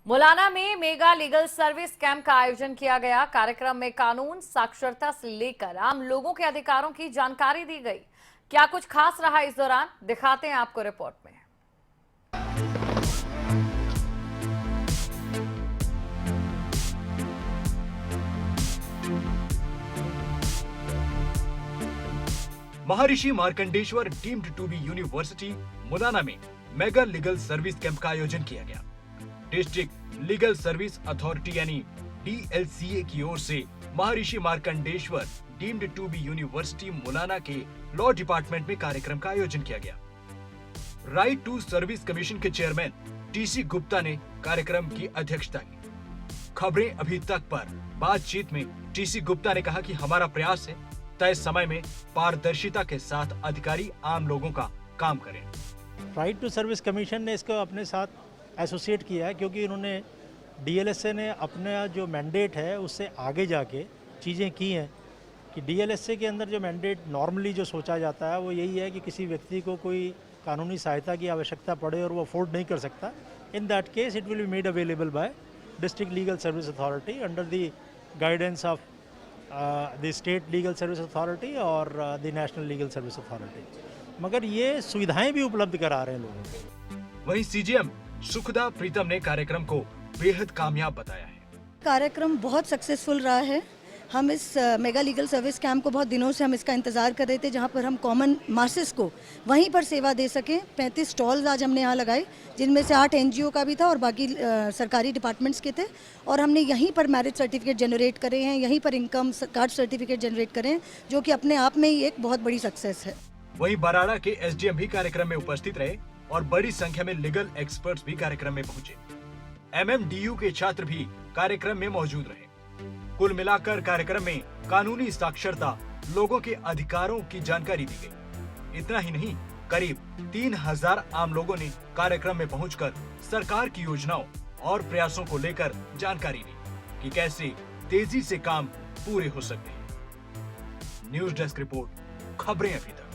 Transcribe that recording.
मुलाना में mega legal service camp का आयोजन किया गया। कार्यक्रम में कानून साक्षरता से लेकर आम लोगों के अधिकारों की जानकारी दी गई। क्या कुछ खास रहा इस दौरान, दिखाते हैं आपको रिपोर्ट में। Maharshi Markandeshwar deemed to be university Mullana में मेगा लीगल सर्विस कैंप का आयोजन किया गया। डिस्ट्रिक्ट लीगल सर्विस अथॉरिटी यानी DLCA की ओर से Maharshi Markandeshwar deemed to be university Mullana के लॉ डिपार्टमेंट में कार्यक्रम का आयोजन किया गया। राइट टू सर्विस कमीशन के चेयरमैन TC गुप्ता ने कार्यक्रम की अध्यक्षता की। खबरें अभी तक पर बातचीत में TC गुप्ता ने कहा कि हमारा प्रयास है तय समय में पारदर्शिता के साथ अधिकारी आम लोगों का काम करें। राइट टू सर्विस कमीशन ने इसको अपने साथ एसोसिएट किया है क्योंकि इन्होंने DLSA ने अपना जो मैंडेट है उससे आगे जाके चीज़ें की हैं कि DLSA के अंदर जो मैंडेट नॉर्मली जो सोचा जाता है वो यही है कि किसी व्यक्ति को कोई कानूनी सहायता की आवश्यकता पड़े और वो अफोर्ड नहीं कर सकता। In that case it will be made available by district legal service authority under the guidance of the state legal service authority और the national legal service authority. मगर ये सुविधाएं भी उपलब्ध करा रहे हैं लोगों को। वहीं CGM सुखदा प्रीतम ने कार्यक्रम को बेहद कामयाब बताया है। कार्यक्रम बहुत सक्सेसफुल रहा है। हम इस मेगा लीगल सर्विस कैंप को बहुत दिनों से हम इसका इंतज़ार कर रहे थे, जहां पर हम कॉमन मासेस को वहीं पर सेवा दे सकें। 35 स्टॉल्स आज हमने यहाँ लगाए, जिनमें से 8 NGO का भी था और बाकी सरकारी डिपार्टमेंट्स के थे। और हमने यहीं पर मैरिज सर्टिफिकेट जनरेट करे हैं, यहीं पर इनकम कार्ड सर्टिफिकेट जनरेट करे हैं, जो कि अपने आप में ही एक बहुत बड़ी सक्सेस है। वहीं बराड़ा के SDM भी कार्यक्रम में उपस्थित रहे और बड़ी संख्या में लीगल एक्सपर्ट्स भी कार्यक्रम में पहुंचे। MMDU के छात्र भी कार्यक्रम में मौजूद रहे। कुल मिलाकर कार्यक्रम में कानूनी साक्षरता, लोगों के अधिकारों की जानकारी दी गई। इतना ही नहीं, करीब 3000 आम लोगों ने कार्यक्रम में पहुंचकर सरकार की योजनाओं और प्रयासों को लेकर जानकारी ली कि कैसे तेजी से काम पूरे हो सकते हैं। न्यूज डेस्क रिपोर्ट, खबरें अभी तक।